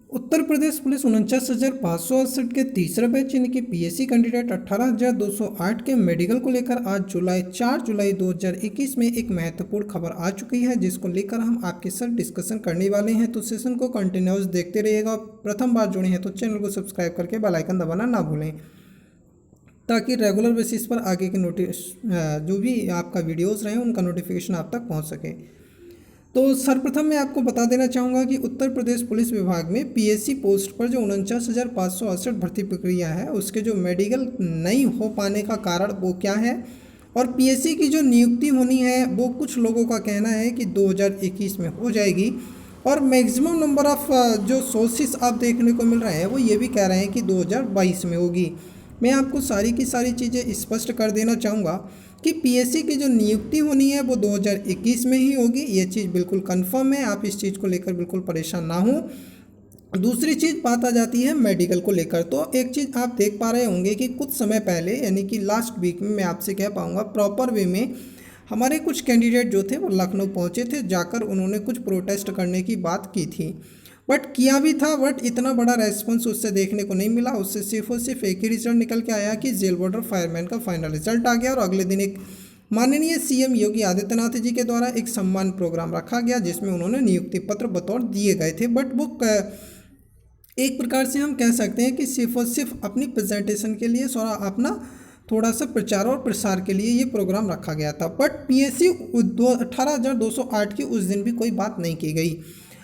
Uttar Pradesh police 49,568 के तीसरा batch यानी कि पीएससी कैंडिडेट 18,208 के मेडिकल को लेकर आज 4 जुलाई 2021 में एक महत्वपूर्ण खबर आ चुकी है, जिसको लेकर हम आपके साथ डिस्कशन करने वाले हैं। तो सेशन को कंटिन्यूस देखते रहिएगा। प्रथम बार जुड़े हैं तो चैनल को सब्सक्राइब करके बेल आइकन दबाना ना भूलें, ताकि रेगुलर बेसिस पर आगे के जो भी आपका वीडियोस रहें उनका नोटिफिकेशन आप तक पहुंच सके। तो सर्वप्रथम मैं आपको बता देना चाहूँगा कि उत्तर प्रदेश पुलिस विभाग में पीएससी पोस्ट पर जो 49,568 भर्ती प्रक्रिया है, उसके जो मेडिकल नहीं हो पाने का कारण वो क्या है, और पीएससी की जो नियुक्ति होनी है वो कुछ लोगों का कहना है कि 2021 में हो जाएगी, और मैक्सिमम नंबर ऑफ जो सोर्सेस आप देखने को मिल रहे हैं वो ये भी कह रहे हैं कि 2022 में होगी। मैं आपको सारी की सारी चीज़ें स्पष्ट कर देना चाहूँगा कि पीएससी की जो नियुक्ति होनी है वो 2021 में ही होगी। ये चीज़ बिल्कुल कंफर्म है, आप इस चीज़ को लेकर बिल्कुल परेशान ना हो। दूसरी चीज़ बात आ जाती है मेडिकल को लेकर। तो एक चीज़ आप देख पा रहे होंगे कि कुछ समय पहले यानी कि लास्ट वीक में मैं आपसे कह पाऊँगा प्रॉपर वे में हमारे कुछ कैंडिडेट जो थे वो लखनऊ पहुँचे थे, जाकर उन्होंने कुछ प्रोटेस्ट करने की बात की थी। बट किया भी था, बट इतना बड़ा रेस्पॉन्स उससे देखने को नहीं मिला। उससे सिर्फ और सिर्फ एक ही रिजल्ट निकल के आया कि जेल बॉर्डर फायरमैन का फाइनल रिजल्ट आ गया, और अगले दिन एक माननीय सीएम योगी आदित्यनाथ जी के द्वारा एक सम्मान प्रोग्राम रखा गया, जिसमें उन्होंने नियुक्ति पत्र बतौर दिए गए थे। बट वो एक प्रकार से हम कह सकते हैं कि सिर्फ और सिर्फ अपनी प्रेजेंटेशन के लिए अपना थोड़ा सा प्रचार और प्रसार के लिए ये प्रोग्राम रखा गया था। बट पीएससी 18,208 की उस दिन भी कोई बात नहीं की गई।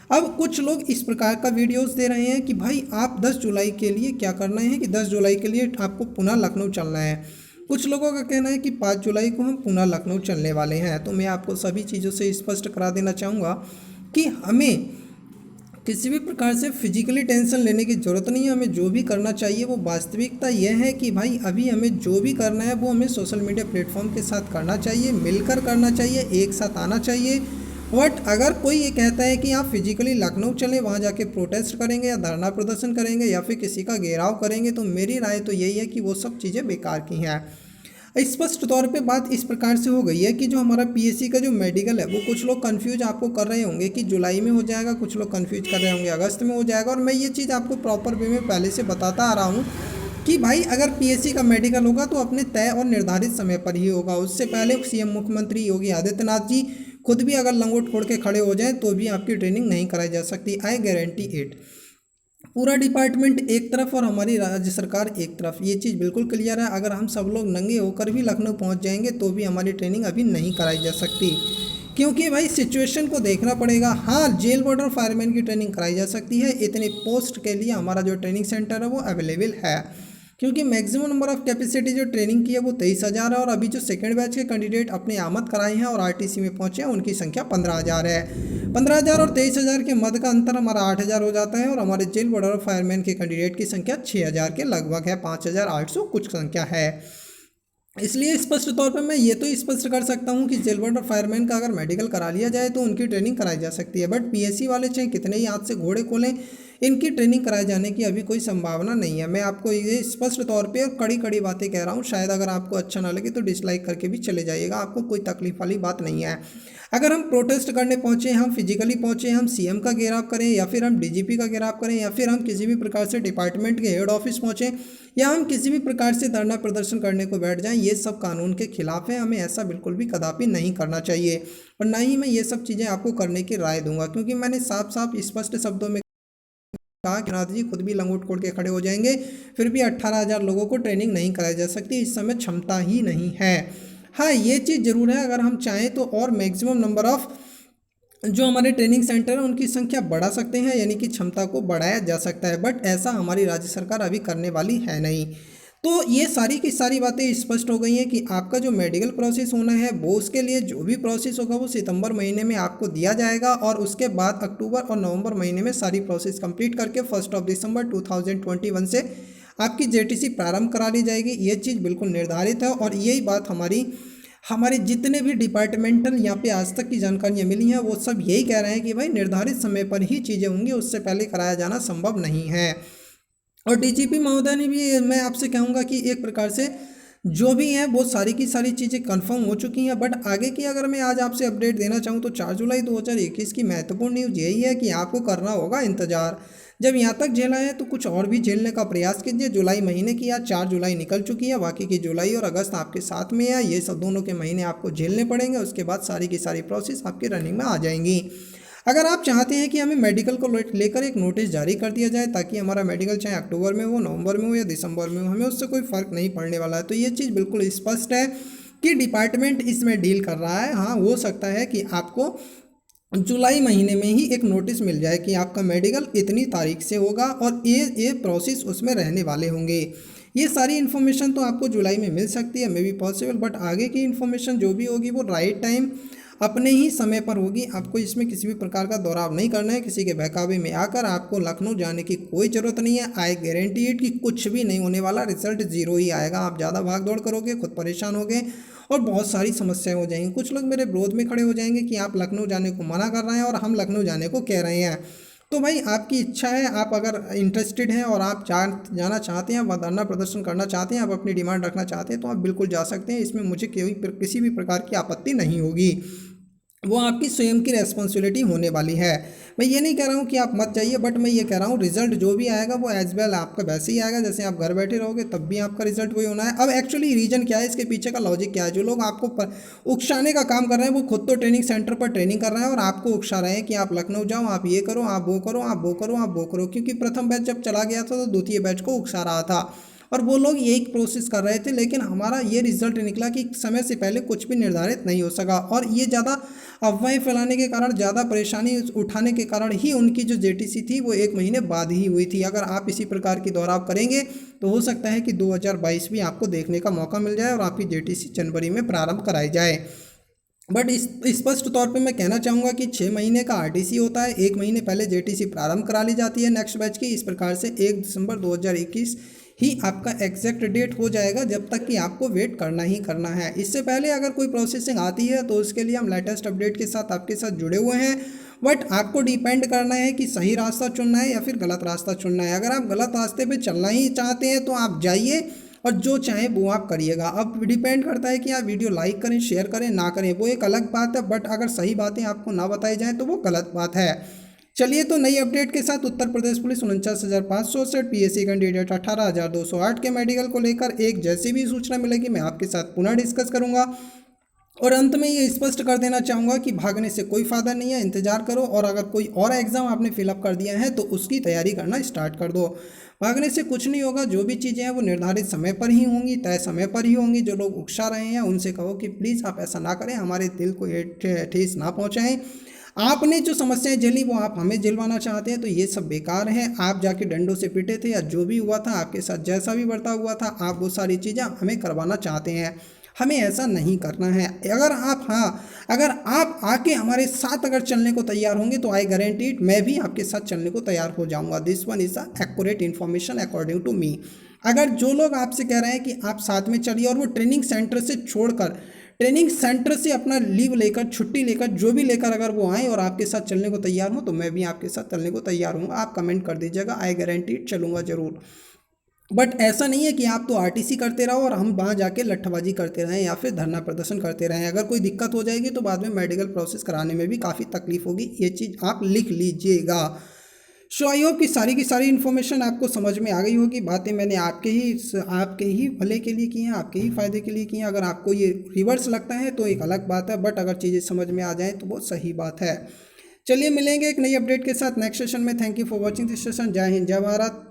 अब कुछ लोग इस प्रकार का वीडियोस दे रहे हैं कि भाई आप 10 जुलाई के लिए क्या करना है कि 10 जुलाई के लिए आपको पुनः लखनऊ चलना है। कुछ लोगों का कहना है कि 5 जुलाई को हम पुनः लखनऊ चलने वाले हैं। तो मैं आपको सभी चीज़ों से स्पष्ट करा देना चाहूँगा कि हमें किसी भी प्रकार से फिजिकली टेंशन लेने की ज़रूरत नहीं है। हमें जो भी करना चाहिए वो वास्तविकता यह है कि भाई अभी हमें जो भी करना है वो हमें सोशल मीडिया प्लेटफॉर्म के साथ करना चाहिए, मिलकर करना चाहिए, एक साथ आना चाहिए। बट अगर कोई ये कहता है कि आप फिजिकली लखनऊ चलें, वहाँ जाके प्रोटेस्ट करेंगे या धरना प्रदर्शन करेंगे या फिर किसी का घेराव करेंगे, तो मेरी राय तो यही है कि वो सब चीज़ें बेकार की हैं। स्पष्ट तौर पे बात इस प्रकार से हो गई है कि जो हमारा पीएससी का जो मेडिकल है वो कुछ लोग कंफ्यूज आपको कर रहे होंगे कि जुलाई में हो जाएगा, कुछ लोग कंफ्यूज कर रहे होंगे अगस्त में हो जाएगा। और मैं ये चीज़ आपको प्रॉपर वे में पहले से बताता आ रहा हूँ कि भाई अगर पीएससी का मेडिकल होगा तो अपने तय और निर्धारित समय पर ही होगा। उससे पहले सीएम मुख्यमंत्री योगी आदित्यनाथ जी खुद भी अगर लंगोट फोड़ के खड़े हो जाएं तो भी आपकी ट्रेनिंग नहीं कराई जा सकती। I guarantee it. पूरा डिपार्टमेंट एक तरफ और हमारी राज्य सरकार एक तरफ, ये चीज़ बिल्कुल क्लियर है। अगर हम सब लोग नंगे होकर भी लखनऊ पहुंच जाएंगे तो भी हमारी ट्रेनिंग अभी नहीं कराई जा सकती, क्योंकि भाई सिचुएशन को देखना पड़ेगा। हाँ, जेल बॉर्डर फायरमैन की ट्रेनिंग कराई जा सकती है, इतने पोस्ट के लिए हमारा जो ट्रेनिंग सेंटर है वो अवेलेबल है, क्योंकि मैक्सिमम नंबर ऑफ कैपेसिटी जो ट्रेनिंग की है वो 23,000 है। और अभी जो सेकंड बैच के कैंडिडेट अपने आमद कराए हैं और आरटीसी में पहुंचे हैं उनकी संख्या 15,000 है। 15,000 और 23,000 के मध्य का अंतर हमारा 8,000 हो जाता है, और हमारे जेल बॉर्डर फायरमैन के कैंडिडेट की संख्या 6,000 के लगभग है, 5,800 कुछ संख्या है। इसलिए स्पष्ट तौर पर मैं ये तो स्पष्ट कर सकता हूँ कि जेल बॉर्डर फायरमैन का अगर मेडिकल करा लिया जाए तो उनकी ट्रेनिंग कराई जा सकती है। बट पीएससी वाले चाहे कितने ही हाथ से घोड़े खोलें, इनकी ट्रेनिंग कराए जाने की अभी कोई संभावना नहीं है। मैं आपको ये स्पष्ट तौर पे और कड़ी कड़ी बातें कह रहा हूँ। शायद अगर आपको अच्छा ना लगे तो डिसलाइक करके भी चले जाइएगा, आपको कोई तकलीफ वाली बात नहीं है। अगर हम प्रोटेस्ट करने पहुंचे, हम फिजिकली पहुंचे, हम सीएम का घेराव करें या फिर हम डीजीपी का घेराव करें या फिर हम किसी भी प्रकार से डिपार्टमेंट के हेड ऑफिस पहुंचे या हम किसी भी प्रकार से धरना प्रदर्शन करने को बैठ जाएं, ये सब कानून के खिलाफ है। हमें ऐसा बिल्कुल भी कदापि नहीं करना चाहिए, और ना ही मैं ये सब चीज़ें आपको करने की राय दूंगा, क्योंकि मैंने साफ साफ स्पष्ट शब्दों में कहा कि नाथ जी खुद भी लंगोट कोड़ के खड़े हो जाएंगे, फिर भी 18,000 लोगों को ट्रेनिंग नहीं कराई जा सकती, इस समय क्षमता ही नहीं है। हाँ, ये चीज़ ज़रूर है, अगर हम चाहें तो और मैक्सिमम नंबर ऑफ जो हमारे ट्रेनिंग सेंटर है उनकी संख्या बढ़ा सकते हैं, यानी कि क्षमता को बढ़ाया जा सकता है। बट ऐसा हमारी राज्य सरकार अभी करने वाली है नहीं। तो ये सारी की सारी बातें स्पष्ट हो गई हैं कि आपका जो मेडिकल प्रोसेस होना है वो उसके लिए जो भी प्रोसेस होगा वो सितंबर महीने में आपको दिया जाएगा, और उसके बाद अक्टूबर और नवंबर महीने में सारी प्रोसेस कंप्लीट करके 1 दिसंबर 2021 से आपकी जेटीसी प्रारंभ करा ली जाएगी। ये चीज़ बिल्कुल निर्धारित है, और यही बात हमारे जितने भी डिपार्टमेंटल यहाँ पे आज तक की जानकारियाँ मिली हैं वो सब यही कह रहे हैं कि भाई निर्धारित समय पर ही चीज़ें होंगी, उससे पहले कराया जाना संभव नहीं है। और डीजीपी महोदय ने भी, मैं आपसे कहूँगा कि एक प्रकार से जो भी हैं वो सारी की सारी चीज़ें कंफर्म हो चुकी हैं। बट आगे की अगर मैं आज आपसे अपडेट देना चाहूँ तो 4 जुलाई 2021 की महत्वपूर्ण न्यूज़ यही है कि आपको करना होगा इंतज़ार। जब यहाँ तक झेला है तो कुछ और भी झेलने का प्रयास कीजिए। जुलाई महीने की आज 4 जुलाई निकल चुकी है, बाकी की जुलाई और अगस्त आपके साथ में है। ये सब दोनों के महीने आपको झेलने पड़ेंगे, उसके बाद सारी की सारी प्रोसेस आपकी रनिंग में आ जाएंगी। अगर आप चाहते हैं कि हमें मेडिकल को लेकर एक नोटिस जारी कर दिया जाए ताकि हमारा मेडिकल चाहे अक्टूबर में हो, नवंबर में हो या दिसंबर में हो, हमें उससे कोई फ़र्क नहीं पड़ने वाला है, तो ये चीज़ बिल्कुल स्पष्ट है कि डिपार्टमेंट इसमें डील कर रहा है। हाँ, हो सकता है कि आपको जुलाई महीने में ही एक नोटिस मिल जाए कि आपका मेडिकल इतनी तारीख से होगा और ये प्रोसेस उसमें रहने वाले होंगे। ये सारी इन्फॉर्मेशन तो आपको जुलाई में मिल सकती है, मे बी पॉसिबल, बट आगे की इन्फॉर्मेशन जो भी होगी वो राइट टाइम अपने ही समय पर होगी। आपको इसमें किसी भी प्रकार का दौराव नहीं करना है, किसी के बहकावे में आकर आपको लखनऊ जाने की कोई ज़रूरत नहीं है। आई गारंटी इट कि कुछ भी नहीं होने वाला, रिजल्ट जीरो ही आएगा। आप ज़्यादा भाग दौड़ करोगे, खुद परेशान होगे और बहुत सारी समस्याएं हो जाएंगी। कुछ लोग मेरे विरोध में खड़े हो जाएंगे कि आप लखनऊ जाने को मना कर रहे हैं और हम लखनऊ जाने को कह रहे हैं। तो भाई आपकी इच्छा है, आप अगर इंटरेस्टेड हैं और आप जाना चाहते हैं, धरना प्रदर्शन करना चाहते हैं, आप अपनी डिमांड रखना चाहते हैं तो आप बिल्कुल जा सकते हैं। इसमें मुझे किसी भी प्रकार की आपत्ति नहीं होगी, वो आपकी स्वयं की रेस्पॉन्सिबिलिटी होने वाली है। मैं ये नहीं कह रहा हूँ कि आप मत जाइए, बट मैं ये कह रहा हूँ रिजल्ट जो भी आएगा वो एज वेल आपका वैसे ही आएगा जैसे आप घर बैठे रहोगे तब भी आपका रिजल्ट वही होना है। अब एक्चुअली रीजन क्या है, इसके पीछे का लॉजिक क्या है? जो लोग आपको उकसाने का काम कर रहे हैं वो खुद तो ट्रेनिंग सेंटर पर ट्रेनिंग कर रहे हैं और आपको उकसा रहे हैं कि आप लखनऊ जाओ, आप ये करो, आप वो करो, आप वो करो, आप वो करो। क्योंकि प्रथम बैच जब चला गया था तो द्वितीय बैच को उकसा रहा था और वो लोग यही प्रोसेस कर रहे थे। लेकिन हमारा ये रिजल्ट निकला कि समय से पहले कुछ भी निर्धारित नहीं हो सका और ये ज़्यादा अफवाहें फैलाने के कारण, ज़्यादा परेशानी उठाने के कारण ही उनकी जो जेटीसी थी वो 1 महीने बाद ही हुई थी। अगर आप इसी प्रकार की दोहराव करेंगे तो हो सकता है कि 2022 भी आपको देखने का मौका मिल जाए और आपकी जेटीसी जनवरी में प्रारंभ कराई जाए। बट इस स्पष्ट तौर पे मैं कहना चाहूँगा कि 6 महीने का आरटीसी होता है, 1 महीने पहले जेटीसी प्रारंभ करा ली जाती है नेक्स्ट बैच की। इस प्रकार से 1 दिसंबर 2021 ही आपका एग्जैक्ट डेट हो जाएगा, जब तक कि आपको वेट करना ही करना है। इससे पहले अगर कोई प्रोसेसिंग आती है तो उसके लिए हम लेटेस्ट अपडेट के साथ आपके साथ जुड़े हुए हैं। बट आपको डिपेंड करना है कि सही रास्ता चुनना है या फिर गलत रास्ता चुनना है। अगर आप गलत रास्ते पे चलना ही चाहते हैं तो आप जाइए और जो चाहें वो आप करिएगा। अब डिपेंड करता है कि आप वीडियो लाइक करें, शेयर करें, ना करें, वो एक अलग बात है। बट अगर सही बातें आपको ना बताई जाएँ तो वो गलत बात है। चलिए, तो नई अपडेट के साथ Uttar Pradesh police 49,568 PSC candidate 18,208 के मेडिकल को लेकर एक जैसी भी सूचना मिलेगी मैं आपके साथ पुनः डिस्कस करूंगा। और अंत में ये स्पष्ट कर देना चाहूँगा कि भागने से कोई फ़ायदा नहीं है, इंतजार करो और अगर कोई और एग्ज़ाम आपने फिलअप कर दिया है तो उसकी तैयारी करना स्टार्ट कर दो। भागने से कुछ नहीं होगा, जो भी चीज़ें हैं वो निर्धारित समय पर ही होंगी, तय समय पर ही होंगी। जो लोग उकसा रहे हैं उनसे कहो कि प्लीज़ आप ऐसा ना करें, हमारे दिल को ठेस ना पहुँचाएँ। आपने जो समस्याएं झेली वो आप हमें झेलवाना चाहते हैं तो ये सब बेकार है। आप जाके डंडों से पिटे थे या जो भी हुआ था आपके साथ, जैसा भी बर्ताव हुआ था, आप वो सारी चीज़ें हमें करवाना चाहते हैं। हमें ऐसा नहीं करना है। अगर आप आके हमारे साथ अगर चलने को तैयार होंगे तो आई गारंटी इट मैं भी आपके साथ चलने को तैयार हो जाऊंगा। This one is the accurate information according to me. अगर जो लोग आपसे कह रहे हैं कि आप साथ में चलिए और वो ट्रेनिंग सेंटर से छोड़कर, ट्रेनिंग सेंटर से अपना लीव लेकर, छुट्टी लेकर, जो भी लेकर अगर वो आएँ और आपके साथ चलने को तैयार हों तो मैं भी आपके साथ चलने को तैयार हूँ। आप कमेंट कर दीजिएगा, आई गारंटी इट चलूँगा ज़रूर। बट ऐसा नहीं है कि आप तो आरटीसी करते रहो और हम वहाँ जाके लट्ठबाजी करते रहें या फिर धरना प्रदर्शन करते रहें। अगर कोई दिक्कत हो जाएगी तो बाद में मेडिकल प्रोसेस कराने में भी काफ़ी तकलीफ होगी, ये चीज़ आप लिख लीजिएगा। सो आई होप कि सारी की सारी इन्फॉर्मेशन आपको समझ में आ गई होगी। बातें मैंने आपके ही भले के लिए की हैं, आपके ही फ़ायदे के लिए की हैं। अगर आपको ये रिवर्स लगता है तो एक अलग बात है, बट अगर चीज़ें समझ में आ जाएँ तो वो सही बात है। चलिए, मिलेंगे एक नई अपडेट के साथ नेक्स्ट सेशन में। Thank you for watching this session. जय हिंद, जय भारत।